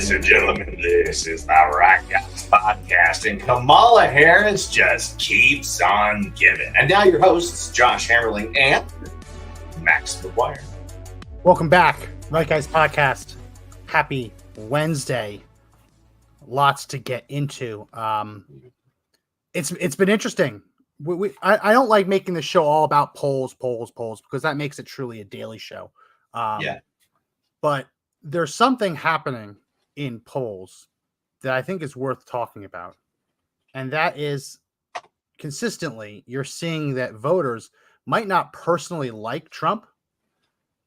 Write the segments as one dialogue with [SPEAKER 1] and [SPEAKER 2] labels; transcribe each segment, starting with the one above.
[SPEAKER 1] Ladies and gentlemen, this is the Right Guys Podcast, and Kamala Harris just keeps on giving. And now your hosts, Josh Hammerling and Max McGuire.
[SPEAKER 2] Welcome back, Right Guys Podcast. Happy Wednesday. Lots to get into. It's been interesting. I don't like making the show all about polls, because that makes it truly a daily show. But there's something happening in polls that I think is worth talking about. And that is consistently you're seeing that voters might not personally like Trump,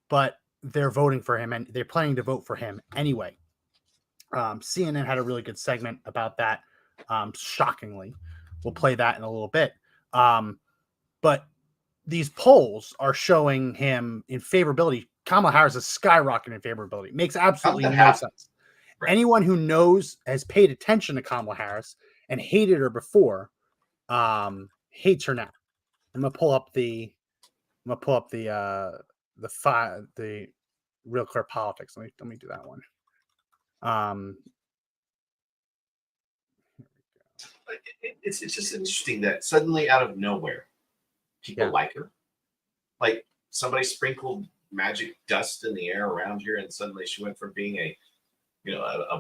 [SPEAKER 2] but they're voting for him and they're planning to vote for him anyway. CNN had a really good segment about that. Shockingly, we'll play that in a little bit. But these polls are showing him in favorability. Kamala Harris is skyrocketing in favorability. Makes absolutely no sense. Right. Anyone who has paid attention to Kamala Harris and hated her before, hates her now. I'm gonna pull up the Real Clear Politics. Let me do that one.
[SPEAKER 1] It's just interesting that suddenly out of nowhere, people like her. Like somebody sprinkled magic dust in the air around here, and suddenly she went from being a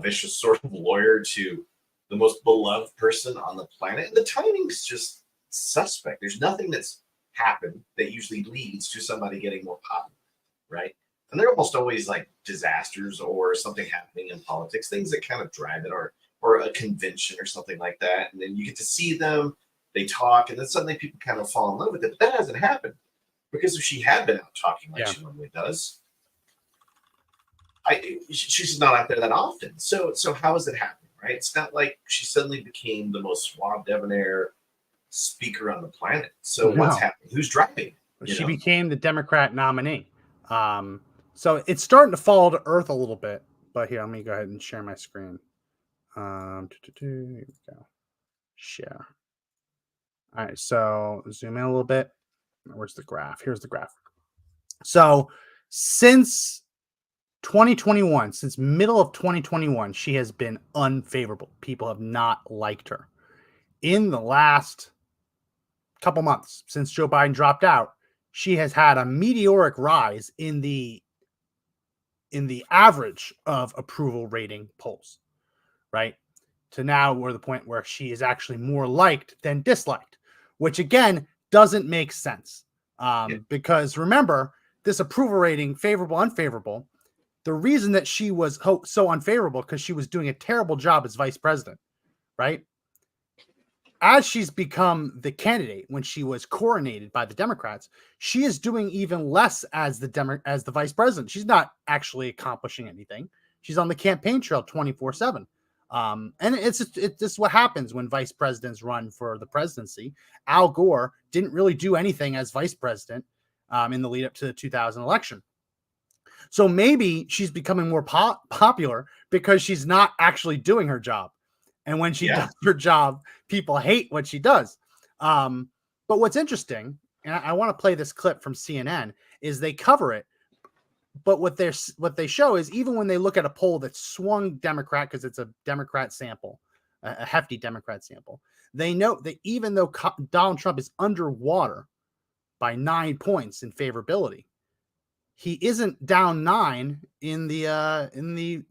[SPEAKER 1] vicious sort of lawyer to the most beloved person on the planet. And the timing's just suspect. There's nothing that's happened that usually leads to somebody getting more popular, right? And they're almost always like disasters or something happening in politics, things that kind of drive it, or a convention or something like that. And then you get to see them, they talk, and then suddenly people kind of fall in love with it. But that hasn't happened. Because if she had been out talking like she normally does, she's just not out there that often. So how is it happening, right? It's not like she suddenly became the most suave, debonair speaker on the planet. So what's happening? Who's driving?
[SPEAKER 2] She became the Democrat nominee. So it's starting to fall to earth a little bit. But here, let me go ahead and share my screen. Here we go. Share. All right, so zoom in a little bit. Where's the graph? Here's the graph. So since 2021, since middle of 2021, she has been unfavorable. People have not liked her. In the last couple months, since Joe Biden dropped out, she has had a meteoric rise in the average of approval rating polls, right? To now we're at the point where she is actually more liked than disliked, which again doesn't make sense. Because remember, this approval rating, favorable, unfavorable, the reason that she was so unfavorable because she was doing a terrible job as vice president, right? As she's become the candidate when she was coronated by the Democrats, she is doing even less as the vice president. She's not actually accomplishing anything. She's on the campaign trail 24/7. And it's what happens when vice presidents run for the presidency. Al Gore didn't really do anything as vice president in the lead up to the 2000 election. So maybe she's becoming more popular because she's not actually doing her job. And when she does her job, people hate what she does. But what's interesting, and I want to play this clip from CNN, is they cover it. But what they show is even when they look at a poll that swung Democrat, because it's a Democrat sample, a hefty Democrat sample, they note that even though Donald Trump is underwater by 9 points in favorability, he isn't down 9 in the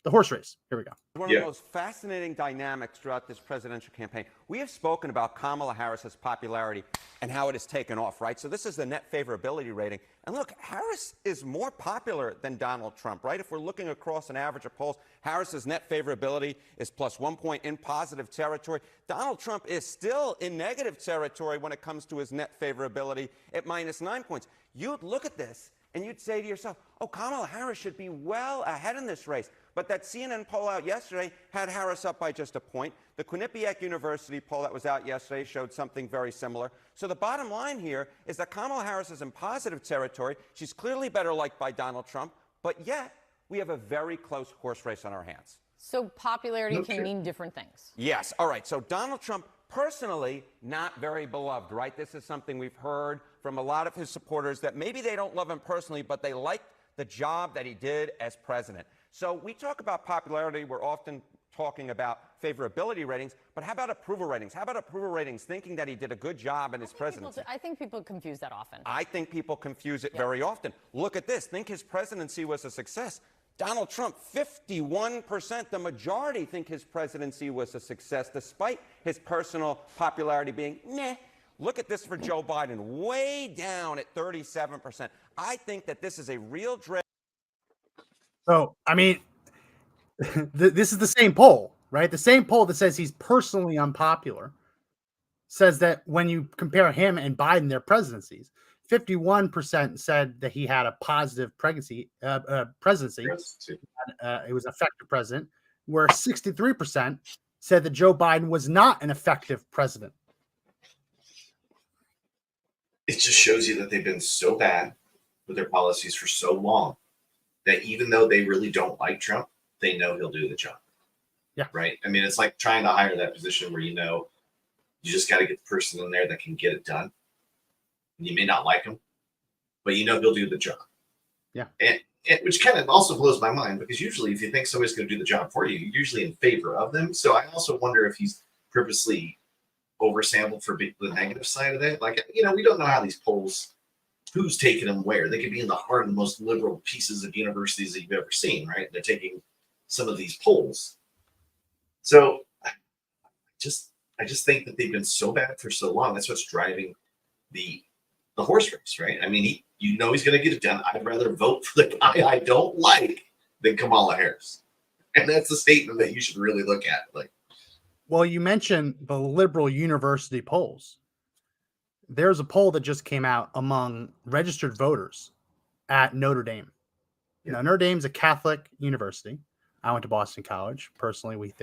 [SPEAKER 2] horse race. Here we go.
[SPEAKER 3] One of the most fascinating dynamics throughout this presidential campaign. We have spoken about Kamala Harris's popularity and how it has taken off, right? So this is the net favorability rating. And look, Harris is more popular than Donald Trump, right? If we're looking across an average of polls, Harris's net favorability is plus 1 point in positive territory. Donald Trump is still in negative territory when it comes to his net favorability at minus 9 points. You'd look at this and you'd say to yourself, oh, Kamala Harris should be well ahead in this race. But that CNN poll out yesterday had Harris up by just a point. The Quinnipiac University poll that was out yesterday showed something very similar. So the bottom line here is that Kamala Harris is in positive territory. She's clearly better liked by Donald Trump, but yet we have a very close horse race on our hands.
[SPEAKER 4] So popularity can mean different things.
[SPEAKER 3] Yes. All right. So Donald Trump, personally, not very beloved, right? This is something we've heard from a lot of his supporters, that maybe they don't love him personally, but they like the job that he did as president. So we talk about popularity. We're often talking about favorability ratings, but how about approval ratings? How about approval ratings thinking that he did a good job in his presidency?
[SPEAKER 4] I think people confuse that often.
[SPEAKER 3] I think people confuse it very often. Look at this. Think his presidency was a success. Donald Trump, 51%, the majority think his presidency was a success, despite his personal popularity being meh. Look at this for Joe Biden, way down at 37%. I think that this is a real dread.
[SPEAKER 2] So, I mean, this is the same poll, right? The same poll that says he's personally unpopular says that when you compare him and Biden, their presidencies, 51% said that he had a positive presidency. It was an effective president, where 63% said that Joe Biden was not an effective president.
[SPEAKER 1] It just shows you that they've been so bad with their policies for so long that even though they really don't like Trump, they know he'll do the job.
[SPEAKER 2] Yeah.
[SPEAKER 1] Right. I mean, it's like trying to hire that position where, you know, you just got to get the person in there that can get it done. And you may not like him, but you know he'll do the job.
[SPEAKER 2] Yeah.
[SPEAKER 1] And which kind of also blows my mind, because usually if you think somebody's going to do the job for you, you're usually in favor of them. So I also wonder if he's purposely oversampled for the negative side of it. Like, you know, we don't know how these polls, who's taking them where. They could be in the heart of the most liberal pieces of universities that you've ever seen, right? They're taking some of these polls. So I just think that they've been so bad for so long. That's what's driving the horse race, right? I mean, he's going to get it done. I'd rather vote for the guy I don't like than Kamala Harris. And that's a statement that you should really look at. Like,
[SPEAKER 2] well, you mentioned the liberal university polls. There's a poll that just came out among registered voters at Notre Dame.
[SPEAKER 1] Yeah.
[SPEAKER 2] Now, Notre Dame's a Catholic university. I went to Boston College. Personally, we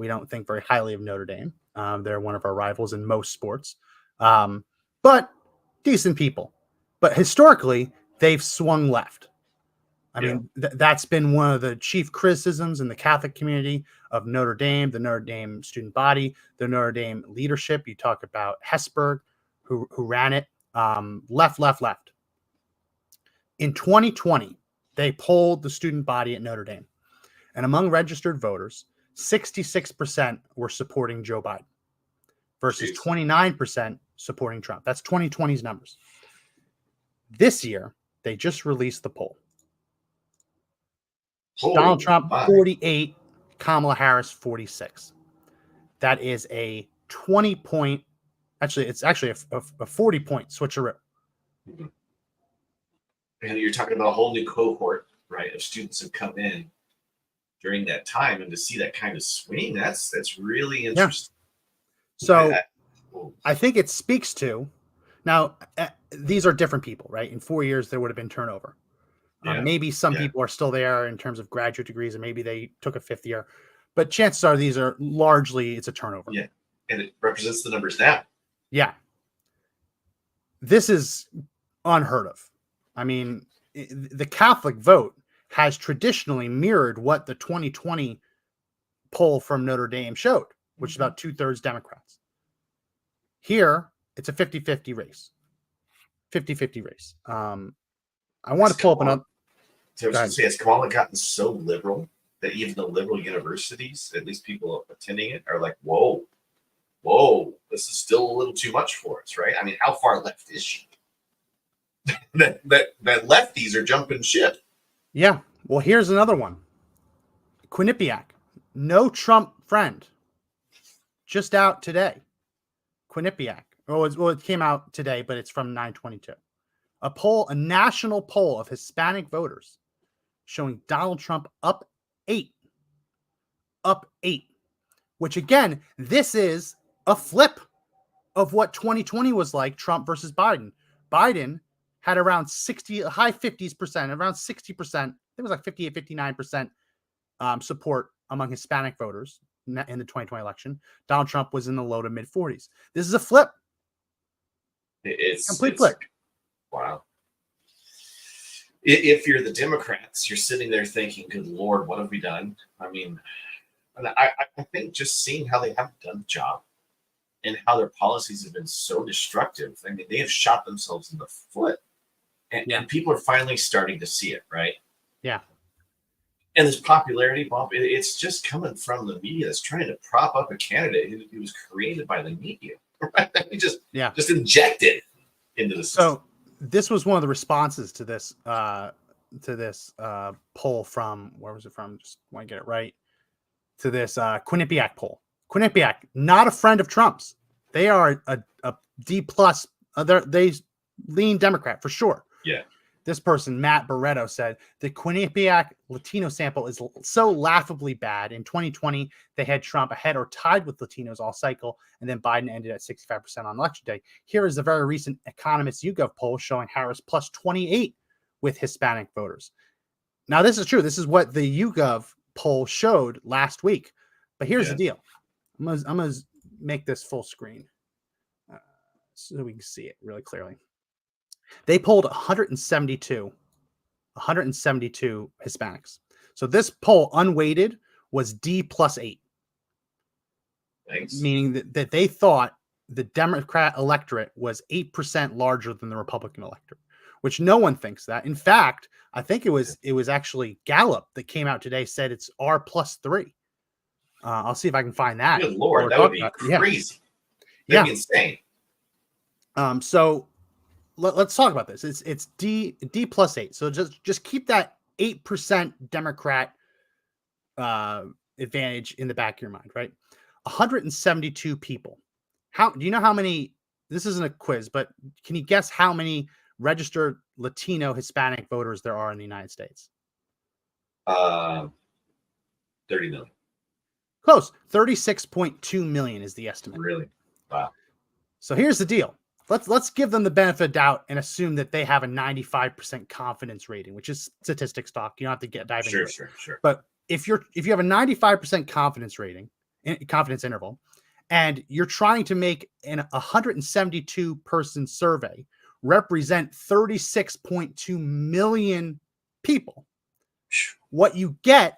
[SPEAKER 2] don't think very highly of Notre Dame. They're one of our rivals in most sports, but decent people. But historically, they've swung left. I mean, that's been one of the chief criticisms in the Catholic community of Notre Dame, the Notre Dame student body, the Notre Dame leadership. You talk about Hesburgh, who ran it, left. In 2020, they polled the student body at Notre Dame. And among registered voters, 66% were supporting Joe Biden versus 29% supporting Trump. That's 2020's numbers. This year, they just released the poll. Donald Trump, 48, Kamala Harris, 46. That is a 20-point, it's actually a 40-point switcheroo.
[SPEAKER 1] And you're talking about a whole new cohort, right, of students have come in during that time, and to see that kind of swing, that's really interesting.
[SPEAKER 2] Yeah. So I think it speaks to, now these are different people, right? In 4 years, there would have been turnover. Maybe some people are still there in terms of graduate degrees, and maybe they took a fifth year, but chances are these are largely, it's a turnover.
[SPEAKER 1] Yeah. And it represents the numbers now.
[SPEAKER 2] Yeah. This is unheard of. I mean, the Catholic vote has traditionally mirrored what the 2020 poll from Notre Dame showed, which is about 2/3 Democrats. Here, it's a 50-50 race. 50-50 race. I want to pull up another.
[SPEAKER 1] So I was going to say, has Kamala gotten so liberal that even the liberal universities, at least people attending it, are like, whoa, this is still a little too much for us, right? I mean, how far left is she? that lefties are jumping ship.
[SPEAKER 2] Yeah. Well, here's another one. Quinnipiac, no Trump friend, just out today. Quinnipiac. It came out today, but it's from 9/22. A national poll of Hispanic voters showing Donald Trump up 8, which again, this is a flip of what 2020 was like, Trump versus Biden. Biden had around 60, high 50s%, around 60%. I think it was like 58, 59% support among Hispanic voters in the 2020 election. Donald Trump was in the low to mid 40s. This is a flip.
[SPEAKER 1] It's
[SPEAKER 2] complete flip.
[SPEAKER 1] Wow. If you're the Democrats, you're sitting there thinking, good Lord, what have we done? I mean, I think just seeing how they haven't done the job and how their policies have been so destructive, I mean, they have shot themselves in the foot. And people are finally starting to see it, right?
[SPEAKER 2] Yeah.
[SPEAKER 1] And this popularity bump, it's just coming from the media that's trying to prop up a candidate who was created by the media. Right? We just injected into the system.
[SPEAKER 2] So this was one of the responses to this poll from, where was it from? Just want to get it right. To this Quinnipiac poll. Quinnipiac, not a friend of Trump's. They are a D plus. They lean Democrat for sure.
[SPEAKER 1] Yeah.
[SPEAKER 2] This person, Matt Barreto, said the Quinnipiac Latino sample is so laughably bad. In 2020, they had Trump ahead or tied with Latinos all cycle, and then Biden ended at 65% on election day. Here is the very recent Economist YouGov poll showing Harris plus 28 with Hispanic voters. Now, this is true. This is what the YouGov poll showed last week. But here's the deal. I'm gonna make this full screen so we can see it really clearly. They polled 172 Hispanics. So this poll, unweighted, was D plus 8.
[SPEAKER 1] Thanks.
[SPEAKER 2] Meaning that they thought the Democrat electorate was 8% larger than the Republican electorate, which no one thinks that. In fact, I think it was actually Gallup that came out today, said it's R plus 3. I'll see if I can find that.
[SPEAKER 1] Good Lord, that would be crazy. That'd be insane.
[SPEAKER 2] So let's talk about this. It's D plus 8. So just keep that 8% Democrat advantage in the back of your mind, right? 172 people. How do you know how many? This isn't a quiz, but can you guess how many registered Latino Hispanic voters there are in the United States?
[SPEAKER 1] 30 million.
[SPEAKER 2] Close. 36.2 million is the estimate.
[SPEAKER 1] Really? Wow.
[SPEAKER 2] So here's the deal. Let's give them the benefit of doubt and assume that they have a 95% confidence rating, which is statistics talk. You don't have to dive into it.
[SPEAKER 1] Sure.
[SPEAKER 2] But if you have a 95% confidence interval, and you're trying to make a 172 person survey represent 36.2 million people, what you get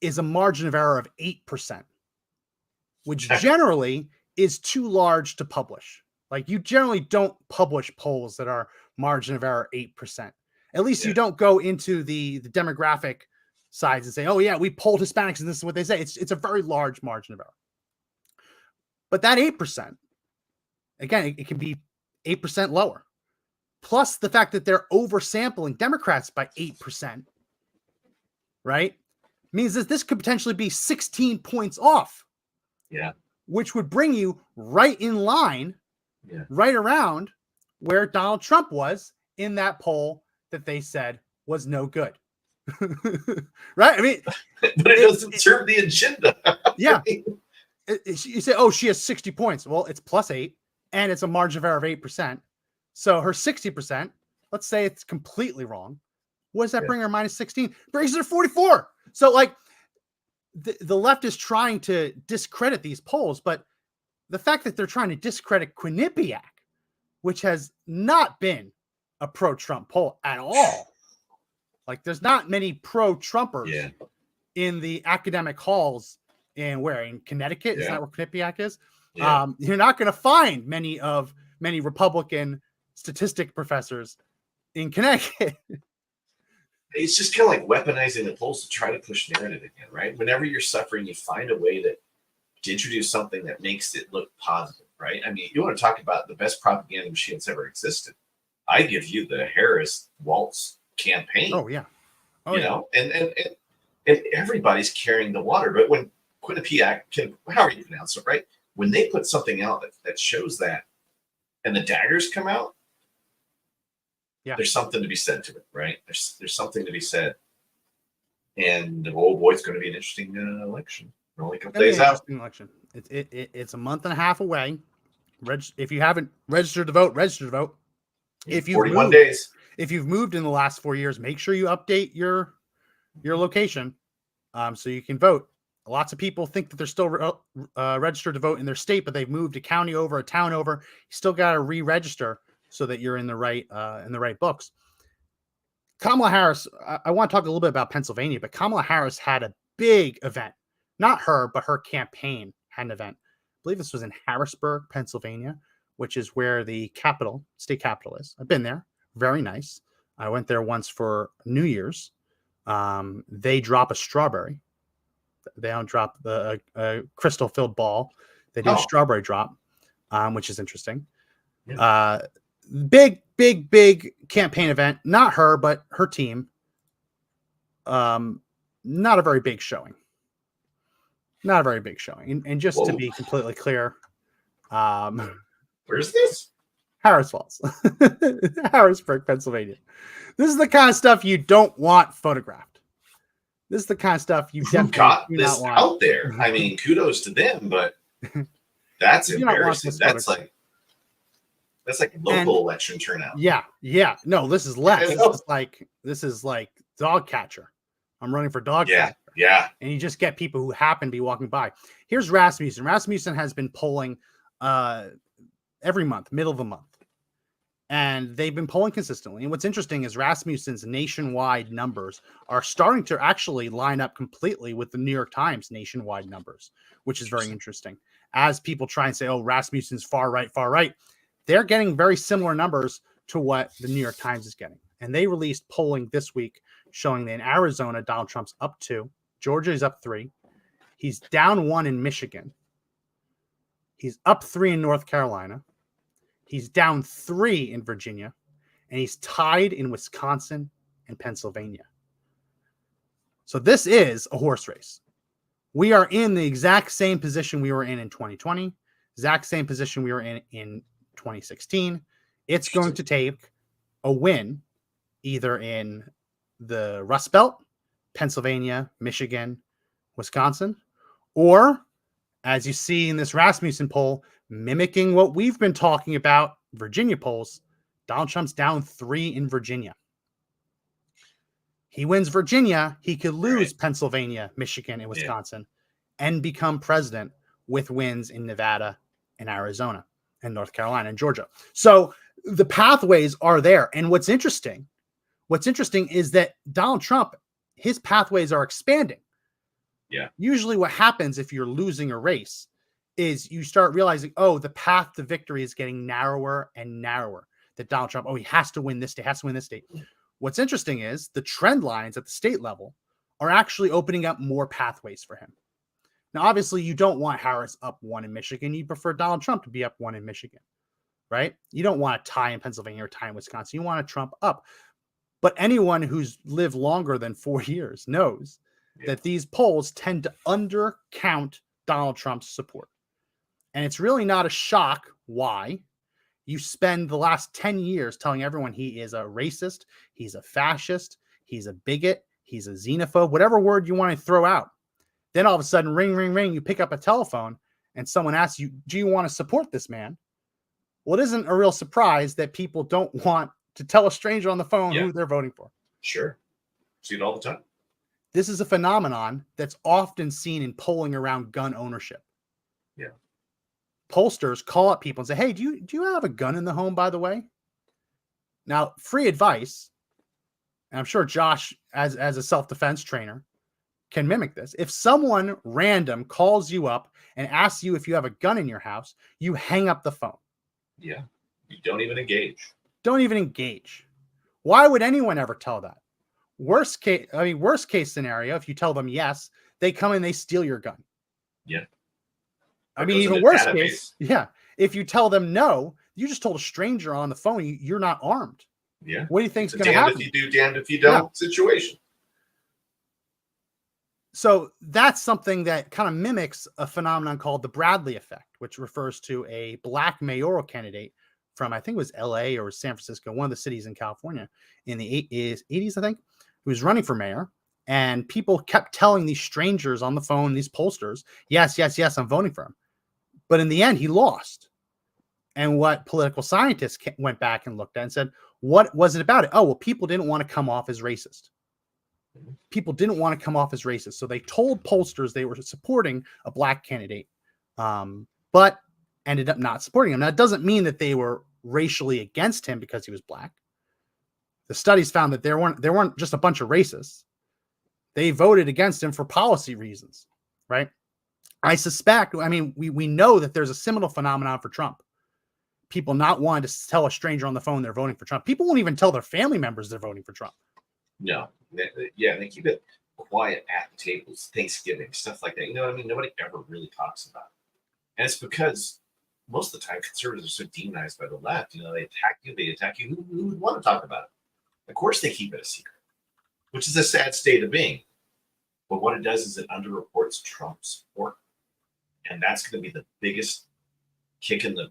[SPEAKER 2] is a margin of error of 8%, which generally is too large to publish. Like, you generally don't publish polls that are margin of error 8%. At least you don't go into the demographic sides and say, oh yeah, we polled Hispanics and this is what they say. It's a very large margin of error. But that 8%, again, it can be 8% lower. Plus the fact that they're oversampling Democrats by 8%, right? Means that this could potentially be 16 points off.
[SPEAKER 1] Yeah.
[SPEAKER 2] Which would bring you right in line, right around where Donald Trump was in that poll that they said was no good. Right? I mean,
[SPEAKER 1] but it doesn't serve the agenda.
[SPEAKER 2] Yeah. You say, oh, she has 60 points. Well, it's plus 8, and it's a margin of error of 8%. So her 60%, let's say it's completely wrong. What does that bring her? Minus 16? Brings her to 44. So, like, the left is trying to discredit these polls, but the fact that they're trying to discredit Quinnipiac, which has not been a pro-Trump poll at all. Like, there's not many pro-Trumpers in the academic halls in Connecticut? Is that where Quinnipiac is? Yeah. You're not going to find many Republican statistic professors in Connecticut.
[SPEAKER 1] It's just kind of like weaponizing the polls to try to push narrative again, right? Whenever you're suffering, you find a way to introduce something that makes it look positive, right? I mean, you want to talk about the best propaganda machine that's ever existed. I give you the Harris Waltz campaign.
[SPEAKER 2] Oh yeah.
[SPEAKER 1] You know, and everybody's carrying the water. But when Quinnipiac however you pronounce it, right? When they put something out that shows that, and the daggers come out, there's something to be said to it, right? There's something to be said. And oh boy, it's going to be an interesting election. We're only a couple days out.
[SPEAKER 2] Election. It's a month and a half away. If you haven't registered to vote, register to vote. If you've
[SPEAKER 1] 41 days.
[SPEAKER 2] If you've moved in the last 4 years, make sure you update your location so you can vote. Lots of people think that they're still registered to vote in their state, but they've moved a county over, a town over. You still got to re-register so that you're in the right books. Kamala Harris, I want to talk a little bit about Pennsylvania, but Kamala Harris had a big event. Not her, but her campaign had an event. I believe this was in Harrisburg, Pennsylvania, which is where the state capital is. I've been there. Very nice. I went there once for New Year's. They drop a strawberry. They don't drop a crystal filled ball. They do a strawberry drop, which is interesting. Yeah. Big campaign event. Not her, but her team. Not a very big showing. Not a very big showing. And just to be completely clear,
[SPEAKER 1] where's this?
[SPEAKER 2] Harris Falls, Harrisburg, Pennsylvania. This is the kind of stuff you don't want photographed. This is the kind of stuff you definitely
[SPEAKER 1] got
[SPEAKER 2] do
[SPEAKER 1] this
[SPEAKER 2] not want.
[SPEAKER 1] out there. I mean, kudos to them, but that's embarrassing. That's like local election turnout.
[SPEAKER 2] Yeah. No, this is less. This is like dog catcher. I'm running for dog catcher.
[SPEAKER 1] Yeah.
[SPEAKER 2] And you just get people who happen to be walking by. Here's Rasmussen. Rasmussen has been polling every month, middle of the month. And they've been polling consistently. And what's interesting is Rasmussen's nationwide numbers are starting to actually line up completely with the New York Times nationwide numbers, which is very interesting. As people try and say, oh, Rasmussen's far right, they're getting very similar numbers to what the New York Times is getting. And they released polling this week showing that in Arizona, Donald Trump's up 2. Georgia is up 3. He's down 1 in Michigan. He's up 3 in North Carolina. He's down 3 in Virginia. And he's tied in Wisconsin and Pennsylvania. So this is a horse race. We are in the exact same position we were in 2020. Exact same position we were in 2016. It's going to take a win either in the Rust Belt, Pennsylvania, Michigan, Wisconsin, or as you see in this Rasmussen poll, mimicking what we've been talking about, Virginia polls, Donald Trump's down 3 in Virginia. He wins Virginia, he could lose Pennsylvania, Michigan, and Wisconsin and become president with wins in Nevada and Arizona and North Carolina and Georgia. So the pathways are there. And what's interesting is that Donald Trump, his pathways are expanding.
[SPEAKER 1] Yeah.
[SPEAKER 2] Usually what happens if you're losing a race is you start realizing, oh, the path to victory is getting narrower and narrower. That Donald Trump, he has to win this state, has to win this state. What's interesting is the trend lines at the state level are actually opening up more pathways for him. Now, obviously, you don't want Harris up 1 in Michigan. You prefer Donald Trump to be up 1 in Michigan, right? You don't want a tie in Pennsylvania or tie in Wisconsin. You want a Trump up. But anyone who's lived longer than 4 years knows that these polls tend to undercount Donald Trump's support. And it's really not a shock why. You spend the last 10 years telling everyone he is a racist, he's a fascist, he's a bigot, he's a xenophobe, whatever word you want to throw out. Then all of a sudden, ring, ring, ring, you pick up a telephone and someone asks you, do you want to support this man? Well, it isn't a real surprise that people don't want to tell a stranger on the phone who they're voting for.
[SPEAKER 1] Sure. See it all the time.
[SPEAKER 2] This is a phenomenon that's often seen in polling around gun ownership.
[SPEAKER 1] Yeah.
[SPEAKER 2] Pollsters call up people and say, hey, do you have a gun in the home, by the way? Now, free advice, and I'm sure Josh, as a self-defense trainer, can mimic this. If someone random calls you up and asks you if you have a gun in your house, you hang up the phone.
[SPEAKER 1] Yeah. You don't even engage.
[SPEAKER 2] Don't even engage. Why would anyone ever tell that? Worst case scenario, if you tell them yes, they come and they steal your gun.
[SPEAKER 1] Yeah.
[SPEAKER 2] I mean, even worst case, if you tell them no, you just told a stranger on the phone you're not armed.
[SPEAKER 1] Yeah.
[SPEAKER 2] What do you think's going to happen?
[SPEAKER 1] Damned if you do, damned if you don't situation.
[SPEAKER 2] So that's something that kind of mimics a phenomenon called the Bradley effect, which refers to a black mayoral candidate from, I think it was LA or San Francisco, one of the cities in California in the 80s, I think, who was running for mayor. And people kept telling these strangers on the phone, these pollsters, yes, I'm voting for him. But in the end, he lost. And what political scientists went back and looked at and said, what was it about it? Oh, well, people didn't want to come off as racist. People didn't want to come off as racist. So they told pollsters they were supporting a black candidate, but ended up not supporting him. Now, it doesn't mean that they were racially against him because he was black. The studies found that there weren't just a bunch of racists. They voted against him for policy reasons, right? I suspect, we know that there's a similar phenomenon for Trump. People not wanting to tell a stranger on the phone they're voting for Trump. People won't even tell their family members they're voting for Trump.
[SPEAKER 1] No. Yeah, and they keep it quiet at the tables, Thanksgiving, stuff like that. You know what I mean? Nobody ever really talks about it. And it's because most of the time conservatives are so demonized by the left. You know, they attack you, Who would want to talk about it? Of course they keep it a secret, which is a sad state of being. But what it does is it underreports Trump's support. And that's going to be the biggest kick in the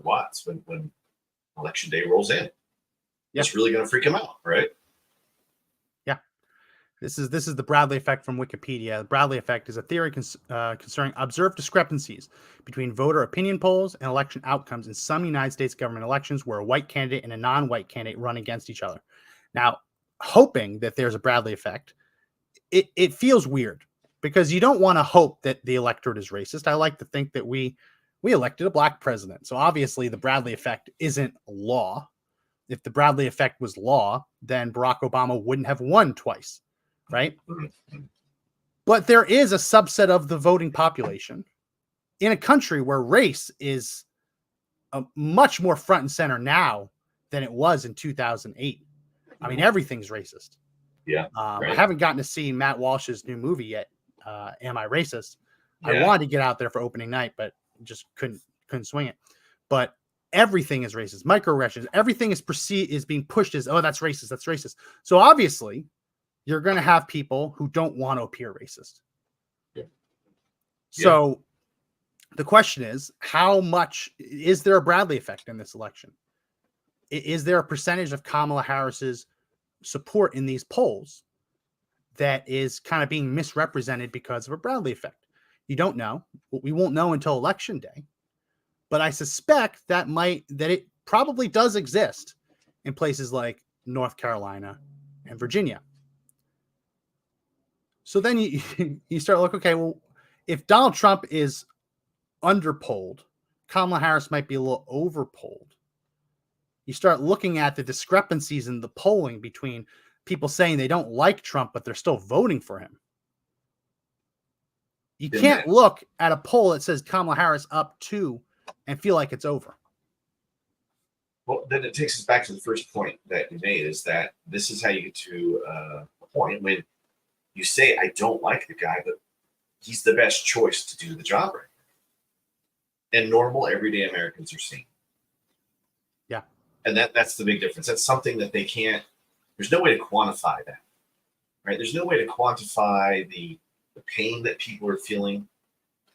[SPEAKER 1] what's when election day rolls in. It's really going to freak him out, right?
[SPEAKER 2] Yeah. This is the Bradley effect from Wikipedia. The Bradley effect is a theory concerning observed discrepancies between voter opinion polls and election outcomes in some United States government elections where a white candidate and a non-white candidate run against each other. Now, hoping that there's a Bradley effect, it feels weird because you don't want to hope that the electorate is racist. I like to think that we elected a black president. So obviously the Bradley effect isn't law. If the Bradley effect was law, then Barack Obama wouldn't have won twice, right? But there is a subset of the voting population in a country where race is much more front and center now than it was in 2008. I mean, everything's racist.
[SPEAKER 1] Yeah.
[SPEAKER 2] Right. I haven't gotten to see Matt Walsh's new movie yet. Am I Racist?
[SPEAKER 1] Yeah.
[SPEAKER 2] I wanted to get out there for opening night, but just couldn't swing it. But everything is racist. Microaggressions, everything is being pushed as, oh, that's racist. So obviously you're going to have people who don't want to appear racist.
[SPEAKER 1] Yeah.
[SPEAKER 2] So the question is, how much is there a Bradley effect in this election? Is there a percentage of Kamala Harris's support in these polls that is kind of being misrepresented because of a Bradley effect? You don't know. We won't know until election day. But I suspect that it probably does exist in places like North Carolina and Virginia. So then you start looking, okay, well, if Donald Trump is underpolled, Kamala Harris might be a little overpolled. You start looking at the discrepancies in the polling between people saying they don't like Trump, but they're still voting for him. You can't look at a poll that says Kamala Harris up 2 and feel like it's over.
[SPEAKER 1] Well, then it takes us back to the first point that you made, is that this is how you get to a point when you say, I don't like the guy, but he's the best choice to do the job right. And normal, everyday Americans are seeing.
[SPEAKER 2] Yeah.
[SPEAKER 1] And that's the big difference. That's something that they can't, there's no way to quantify that, right? There's no way to quantify the pain that people are feeling.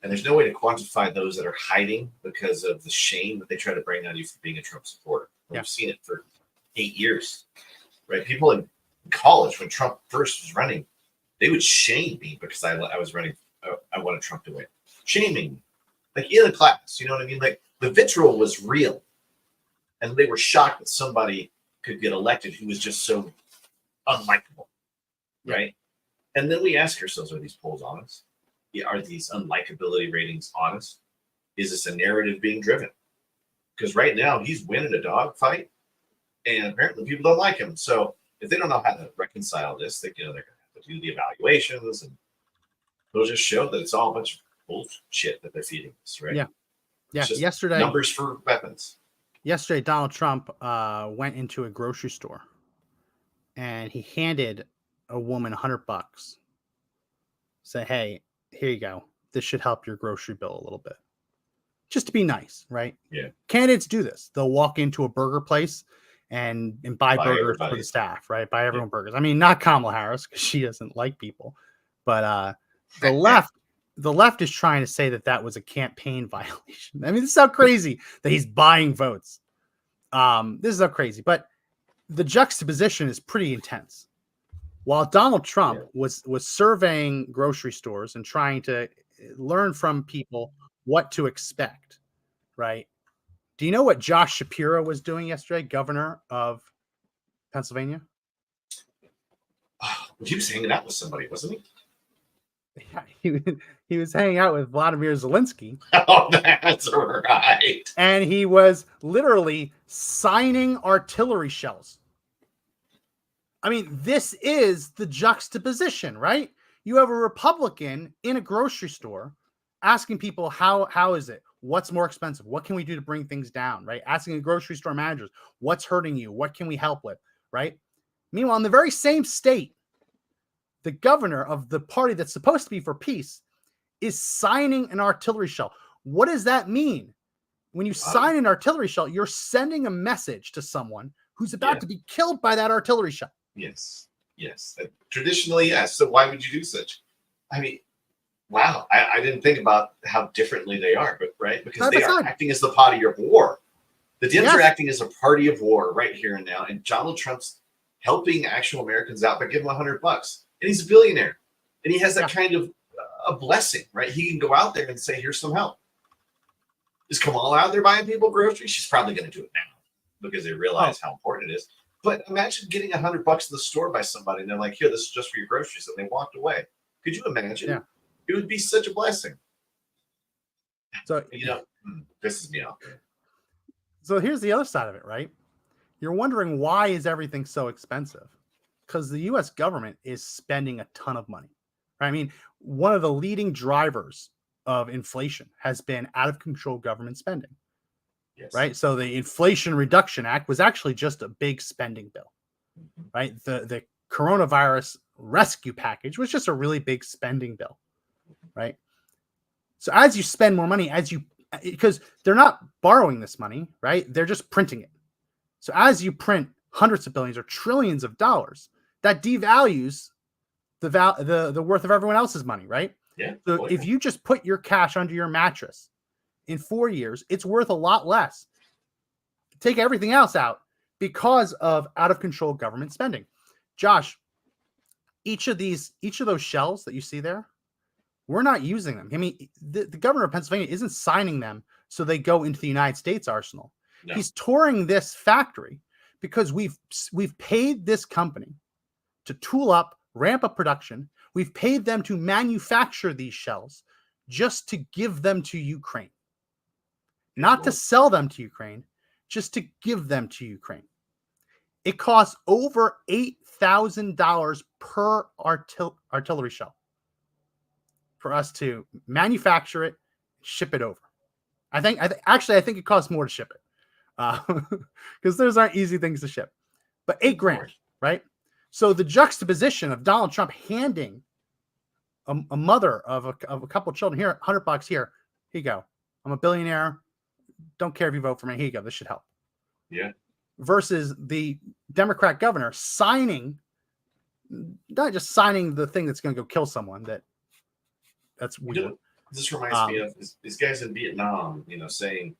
[SPEAKER 1] And there's no way to quantify those that are hiding because of the shame that they try to bring on you for being a Trump supporter. We've seen it for 8 years, right? People in college, when Trump first was running, they would shame me because I was running. I wanted Trump to win. Shaming me. Like in the class, you know what I mean? Like the vitriol was real. And they were shocked that somebody could get elected who was just so unlikable, right? And then we ask ourselves, are these polls honest? Are these unlikability ratings honest? Is this a narrative being driven? Because right now he's winning a dogfight, and apparently people don't like him. So if they don't know how to reconcile this, they're going to have to do the evaluations, and they'll just show that it's all a bunch of bullshit that they're feeding us, right?
[SPEAKER 2] Yeah. Yesterday,
[SPEAKER 1] numbers for weapons.
[SPEAKER 2] Yesterday, Donald Trump went into a grocery store, and he handed a woman $100. Say, hey, here you go. This should help your grocery bill a little bit. Just to be nice, right?
[SPEAKER 1] Yeah.
[SPEAKER 2] Candidates do this. They'll walk into a burger place and buy burgers
[SPEAKER 1] everybody.
[SPEAKER 2] for the staff, right? Buy everyone burgers. I mean, not Kamala Harris, because she doesn't like people. But the left is trying to say that was a campaign violation. I mean, this is how crazy that he's buying votes. This is how crazy. But the juxtaposition is pretty intense. While Donald Trump was surveying grocery stores and trying to learn from people what to expect, right? Do you know what Josh Shapiro was doing yesterday, governor of Pennsylvania?
[SPEAKER 1] He was hanging out with somebody, wasn't he?
[SPEAKER 2] Yeah, he was hanging out with Vladimir Zelensky.
[SPEAKER 1] Oh, that's right.
[SPEAKER 2] And he was literally signing artillery shells. I mean, this is the juxtaposition, right? You have a Republican in a grocery store asking people, how is it? What's more expensive? What can we do to bring things down, right? Asking the grocery store managers, what's hurting you? What can we help with, right? Meanwhile, in the very same state, the governor of the party that's supposed to be for peace is signing an artillery shell. What does that mean? When you sign an artillery shell, you're sending a message to someone who's about to be killed by that artillery shell.
[SPEAKER 1] Yes. Traditionally, yes. So why would you do such? I mean, wow. I didn't think about how differently they are, but right? Because they are acting as the party of war. The Dems are acting as a party of war right here and now. And Donald Trump's helping actual Americans out by giving them $100. And he's a billionaire. And he has that kind of a blessing, right? He can go out there and say, here's some help. Is Kamala out there buying people groceries? She's probably going to do it now because they realize how important it is. But imagine getting $100 in the store by somebody and they're like, here, this is just for your groceries. And they walked away. Could you imagine?
[SPEAKER 2] Yeah.
[SPEAKER 1] It would be such a blessing.
[SPEAKER 2] So,
[SPEAKER 1] pisses me off.
[SPEAKER 2] So here's the other side of it, right? You're wondering why is everything so expensive? Because the U.S. government is spending a ton of money. Right? I mean, one of the leading drivers of inflation has been out of control government spending.
[SPEAKER 1] Yes.
[SPEAKER 2] Right? So the Inflation Reduction Act was actually just a big spending bill. Right? The coronavirus rescue package was just a really big spending bill. Right? So as you spend more money, because they're not borrowing this money, right? They're just printing it. So as you print hundreds of billions or trillions of dollars, that devalues the worth of everyone else's money, right?
[SPEAKER 1] Yeah.
[SPEAKER 2] So if you just put your cash under your mattress in 4 years, it's worth a lot less. Take everything else out because of out of control government spending. Josh, each of those shells that you see there, we're not using them. I mean, the governor of Pennsylvania isn't signing them so they go into the United States arsenal. No. He's touring this factory because we've paid this company to tool up, ramp up production. We've paid them to manufacture these shells just to give them to Ukraine. Not to sell them to Ukraine, just to give them to Ukraine. It costs over $8,000 per artillery shell for us to manufacture it, ship it over. I think it costs more to ship it because those aren't easy things to ship. But $8,000, right? So the juxtaposition of Donald Trump handing a mother of a couple of children here, $100 here you go. I'm a billionaire. Don't care if you vote for me. Here you go. This should help.
[SPEAKER 1] Yeah.
[SPEAKER 2] Versus the Democrat governor not just signing the thing that's going to go kill someone. That's weird.
[SPEAKER 1] This reminds me of these guys in Vietnam, saying,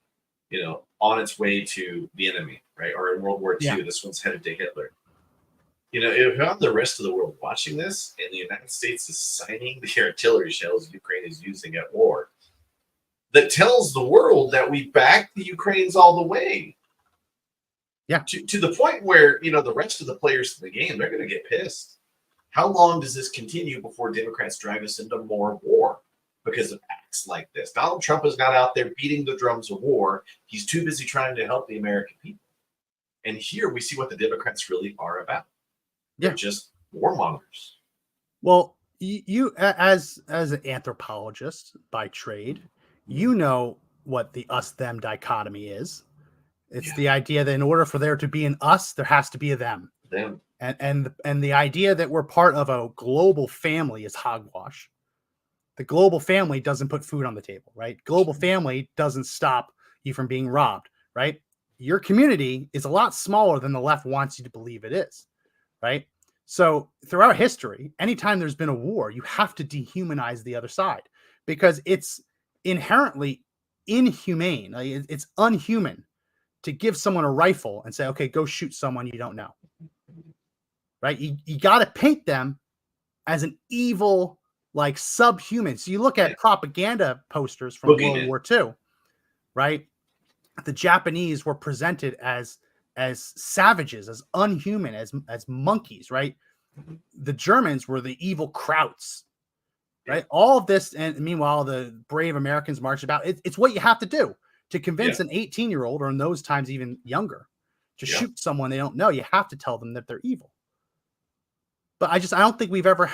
[SPEAKER 1] on its way to the enemy, right? Or in World War II, this one's headed to Hitler. If I'm the rest of the world watching this and the United States is signing the artillery shells Ukraine is using at war, that tells the world that we back the Ukrainians all the way.
[SPEAKER 2] Yeah.
[SPEAKER 1] To the point where, the rest of the players in the game, they're going to get pissed. How long does this continue before Democrats drive us into more war because of acts like this? Donald Trump is not out there beating the drums of war. He's too busy trying to help the American people. And here we see what the Democrats really are about. They're just warmongers.
[SPEAKER 2] Well, you as an anthropologist by trade, you know what the us-them dichotomy is. It's the idea that in order for there to be an us, there has to be a them.
[SPEAKER 1] Them.
[SPEAKER 2] And the idea that we're part of a global family is hogwash. The global family doesn't put food on the table, right? Global family doesn't stop you from being robbed, right? Your community is a lot smaller than the left wants you to believe it is, right? So throughout history, anytime there's been a war, you have to dehumanize the other side because it's inherently inhumane. It's unhuman to give someone a rifle and say, okay, go shoot someone you don't know. Right? You got to paint them as an evil, like subhuman. So you look at propaganda posters from World War II, right? The Japanese were presented as savages, as unhuman, as monkeys, right? The Germans were the evil Krauts, right? All of this, and meanwhile, the brave Americans marched about. It's what you have to do to convince an 18-year-old, or in those times even younger, to shoot someone they don't know. You have to tell them that they're evil. But I don't think we've ever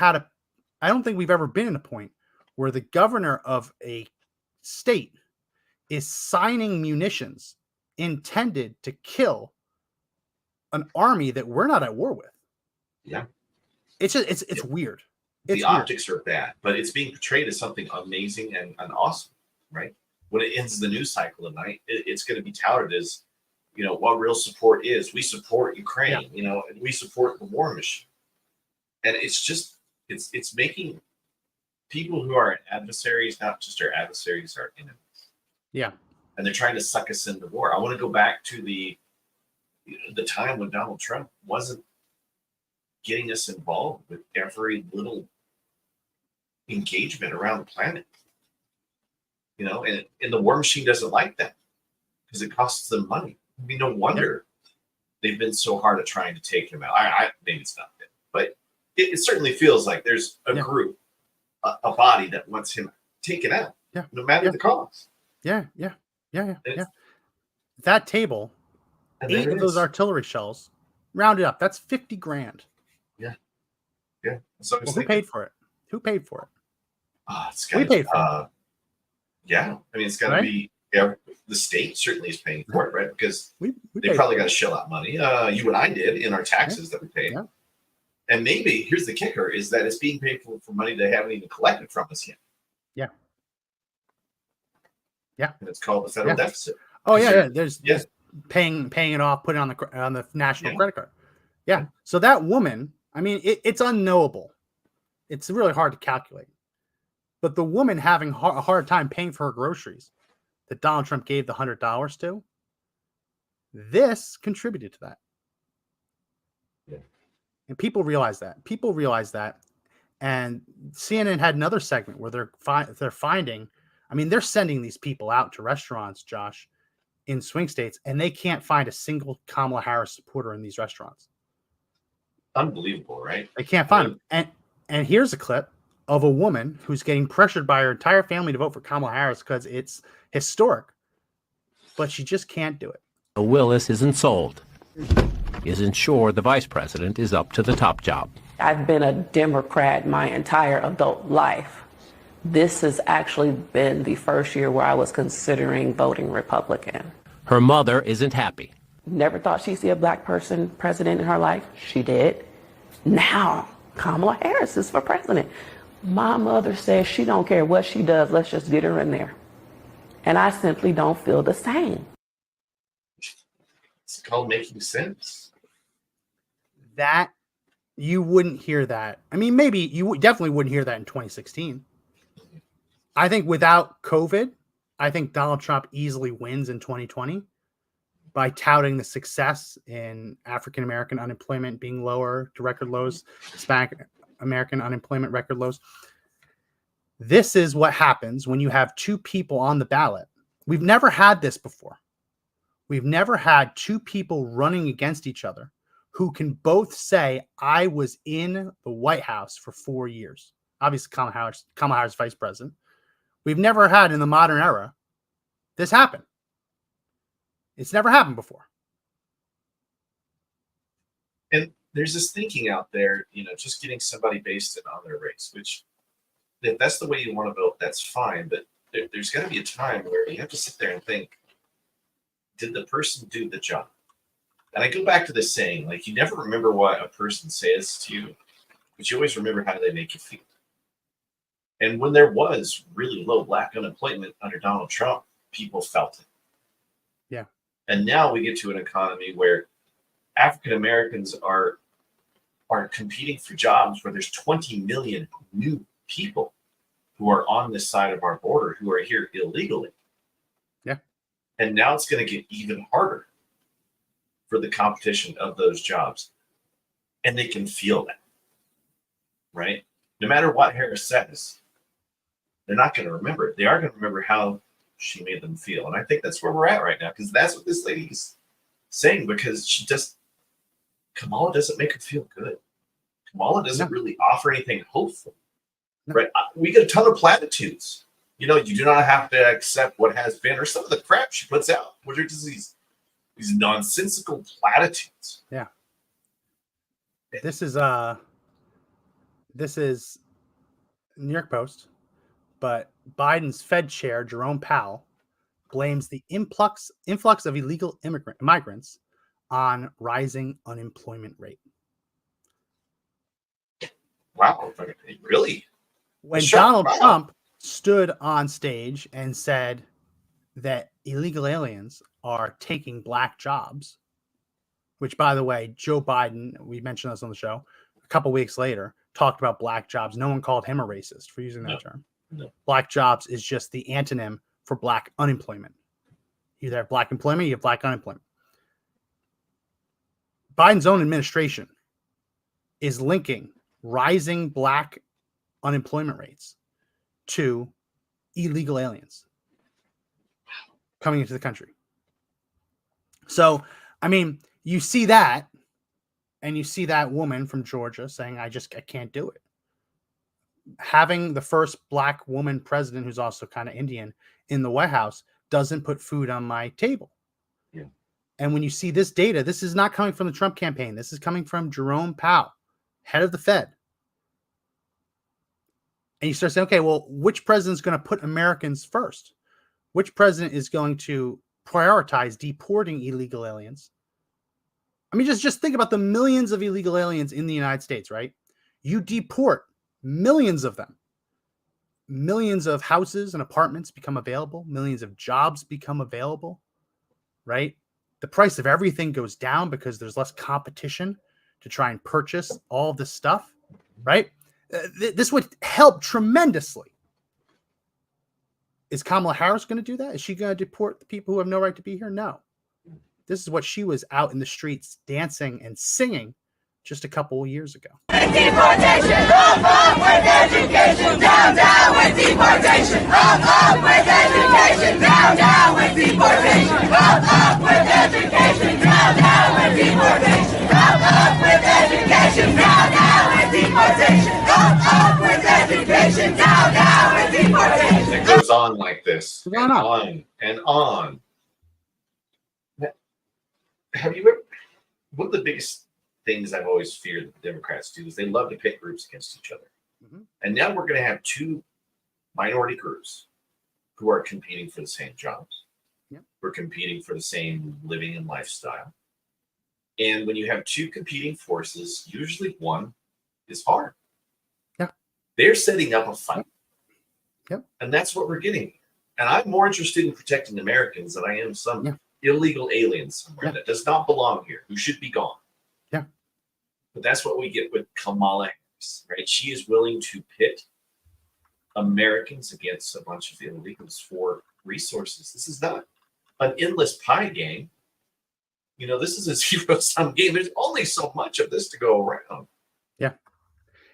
[SPEAKER 2] been in a point where the governor of a state is signing munitions intended to kill an army that we're not at war with.
[SPEAKER 1] Yeah.
[SPEAKER 2] It's weird. It's
[SPEAKER 1] the
[SPEAKER 2] weird.
[SPEAKER 1] optics are bad, but it's being portrayed as something amazing and awesome, right? When it ends the news cycle at night, it's going to be touted as, what real support is. We support Ukraine, and we support the war machine. And it's just, it's making people who are adversaries, not just our adversaries, our enemies.
[SPEAKER 2] Yeah.
[SPEAKER 1] And they're trying to suck us into war. I want to go back to the time when Donald Trump wasn't getting us involved with every little engagement around the planet. And the war machine doesn't like that because it costs them money. I mean, no wonder they've been so hard at trying to take him out. I maybe it's not that, but it certainly feels like there's a group, a body that wants him taken out, no matter the cost.
[SPEAKER 2] Yeah. That table, 8 of those artillery shells, rounded up, that's $50,000.
[SPEAKER 1] Yeah. So
[SPEAKER 2] who paid for it? Who paid for it?
[SPEAKER 1] It's
[SPEAKER 2] we paid for it.
[SPEAKER 1] Yeah. I mean, it's got to be. Yeah, the state certainly is paying for it, right? Because they probably got to shell out money. You and I did in our taxes that we paid. Yeah. And maybe here's the kicker: is that it's being paid for money they haven't even collected from us yet. Yeah. And it's called the federal deficit.
[SPEAKER 2] Oh yeah. There's paying it off, putting it on the national credit card. Yeah. So that woman, I mean, it's unknowable. It's really hard to calculate. But the woman having a hard time paying for her groceries that Donald Trump gave the $100 to, this contributed to that.
[SPEAKER 1] Yeah.
[SPEAKER 2] And people realize that. And CNN had another segment where they're finding, I mean, they're sending these people out to restaurants, Josh, in swing states, and they can't find a single Kamala Harris supporter in these restaurants.
[SPEAKER 1] Unbelievable, right?
[SPEAKER 2] They can't find them. And here's a clip of a woman who's getting pressured by her entire family to vote for Kamala Harris because it's historic, but she just can't do it.
[SPEAKER 5] Willis isn't sold, isn't sure the vice president is up to the top job.
[SPEAKER 6] I've been a Democrat my entire adult life. This has actually been the first year where I was considering voting Republican.
[SPEAKER 5] Her mother isn't happy.
[SPEAKER 6] Never thought she'd see a black person president in her life. She did. Now, Kamala Harris is for president. My mother says she don't care what she does. Let's just get her in there. And I simply don't feel the same.
[SPEAKER 1] It's called making sense.
[SPEAKER 2] That, you wouldn't hear that. I mean, maybe you definitely wouldn't hear that in 2016. I think without COVID, I think Donald Trump easily wins in 2020 by touting the success in African-American unemployment being lower to record lows, Hispanic American unemployment record lows. This is what happens when you have two people on the ballot. We've never had this before. We've never had two people running against each other who can both say, I was in the White House for 4 years. Obviously, Kamala Harris vice president. We've never had in the modern era this happen. It's never happened before.
[SPEAKER 1] And there's this thinking out there, just getting somebody based on their race, which if that's the way you want to vote, that's fine. But there's got to be a time where you have to sit there and think, did the person do the job? And I go back to this saying, like, you never remember what a person says to you, but you always remember how they make you feel. And when there was really low black unemployment under Donald Trump, people felt it.
[SPEAKER 2] Yeah.
[SPEAKER 1] And now we get to an economy where African Americans are competing for jobs where there's 20 million new people who are on this side of our border who are here illegally.
[SPEAKER 2] Yeah.
[SPEAKER 1] And now it's going to get even harder for the competition of those jobs. And they can feel that, right? No matter what Harris says, they're not going to remember it. They are going to remember how she made them feel. And I think that's where we're at right now, because that's what this lady is saying, because Kamala doesn't make her feel good. Kamala doesn't really offer anything hopeful, right? We get a ton of platitudes. You do not have to accept what has been, or some of the crap she puts out, which are just these nonsensical platitudes.
[SPEAKER 2] Yeah. This is New York Post, but Biden's Fed chair, Jerome Powell, blames the influx of illegal migrants on rising unemployment rate.
[SPEAKER 1] Wow, really?
[SPEAKER 2] When
[SPEAKER 1] Sure,
[SPEAKER 2] Donald
[SPEAKER 1] wow.
[SPEAKER 2] Trump stood on stage and said that illegal aliens are taking black jobs, which, by the way, Joe Biden, we mentioned this on the show, a couple weeks later, talked about black jobs. No one called him a racist for using that term.
[SPEAKER 1] No.
[SPEAKER 2] Black jobs is just the antonym for black unemployment. You either have black employment, you have black unemployment. Biden's own administration is linking rising black unemployment rates to illegal aliens coming into the country. So, I mean, you see that, and you see that woman from Georgia saying, I can't do it. Having the first black woman president, who's also kind of Indian, in the White House doesn't put food on my table.
[SPEAKER 1] Yeah.
[SPEAKER 2] And when you see this data, this is not coming from the Trump campaign. This is coming from Jerome Powell, head of the Fed. And you start saying, okay, well, which president is going to put Americans first? Which president is going to prioritize deporting illegal aliens? I mean, just think about the millions of illegal aliens in the United States, right? You deport millions of them. Millions of houses and apartments become available. Millions of jobs become available, right? The price of everything goes down because there's less competition to try and purchase all of this stuff, right? This would help tremendously. Is Kamala Harris going to do that? Is she going to deport the people who have no right to be here? No. This is what she was out in the streets dancing and singing just a couple of years ago.
[SPEAKER 7] Deportation, up with education, down with deportation, up with education, down with deportation, up with education, down with deportation, up with education, down with deportation, up with education, down with deportation.
[SPEAKER 1] It goes on like this,
[SPEAKER 2] Why not?
[SPEAKER 1] on and on. Have you ever? One of the biggest things I've always feared that the Democrats do is they love to pit groups against each other.
[SPEAKER 2] Mm-hmm.
[SPEAKER 1] And now we're going to have two minority groups who are competing for the same jobs.
[SPEAKER 2] Yep.
[SPEAKER 1] We're competing for the same living and lifestyle. And when you have two competing forces, usually one is hard.
[SPEAKER 2] Yeah.
[SPEAKER 1] They're setting up a fight.
[SPEAKER 2] Yep.
[SPEAKER 1] And that's what we're getting. And I'm more interested in protecting Americans than I am some illegal aliens somewhere that does not belong here, who should be gone.
[SPEAKER 2] Yeah.
[SPEAKER 1] But that's what we get with Kamala Harris, right? She is willing to pit Americans against a bunch of illegals for resources. This is not an endless pie game. You know, this is a zero-sum game. There's only so much of this to go around.
[SPEAKER 2] Yeah.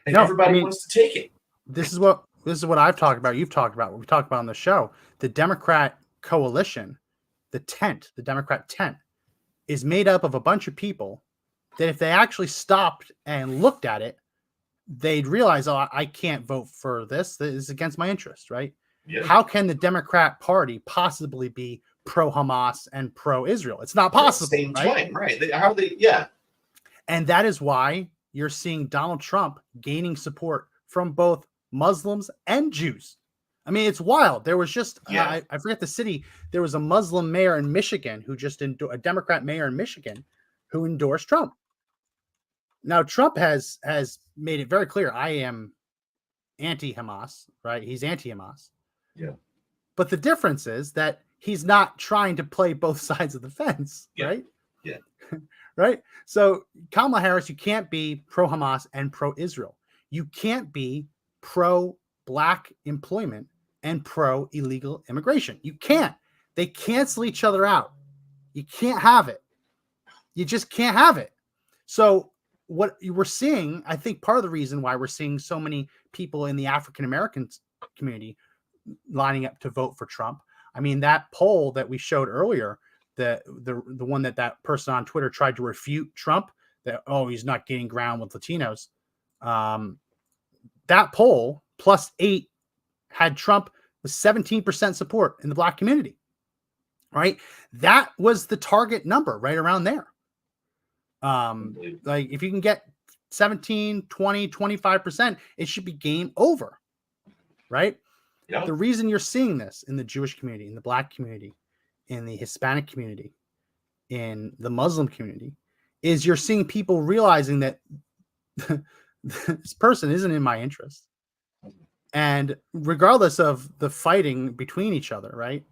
[SPEAKER 1] And everybody wants to take it.
[SPEAKER 2] This is what I've talked about. You've talked about what we talked about on the show. The Democrat coalition, the Democrat tent, is made up of a bunch of people that if they actually stopped and looked at it, they'd realize, oh, I can't vote for this. This is against my interest, right?
[SPEAKER 1] Yeah.
[SPEAKER 2] How can the Democrat Party possibly be pro-Hamas and pro-Israel? It's not possible.
[SPEAKER 1] At the same time, right? How they, yeah. And
[SPEAKER 2] that is why you're seeing Donald Trump gaining support from both Muslims and Jews. I mean, it's wild. There was just, I forget the city. There was a Muslim mayor in Michigan who just a Democrat mayor in Michigan who endorsed Trump. Now, Trump has made it very clear, I am anti-Hamas, right? He's anti-Hamas.
[SPEAKER 1] Yeah.
[SPEAKER 2] But the difference is that he's not trying to play both sides of the fence, right?
[SPEAKER 1] Yeah.
[SPEAKER 2] Right? So Kamala Harris, you can't be pro-Hamas and pro-Israel. You can't be pro-black employment and pro-illegal immigration. You can't. They cancel each other out. You can't have it. You just can't have it. So what we're seeing, I think part of the reason why we're seeing so many people in the African-American community lining up to vote for Trump. I mean, that poll that we showed earlier, the one that person on Twitter tried to refute Trump, that, oh, he's not gaining ground with Latinos. That poll +8 had Trump with 17% support in the black community, right? That was the target number right around there. Like if you can get 17, 20, 25%, it should be game over, right?
[SPEAKER 1] Yeah.
[SPEAKER 2] The reason you're seeing this in the Jewish community, in the black community, in the Hispanic community, in the Muslim community, is you're seeing people realizing that this person isn't in my interest. And regardless of the fighting between each other, right?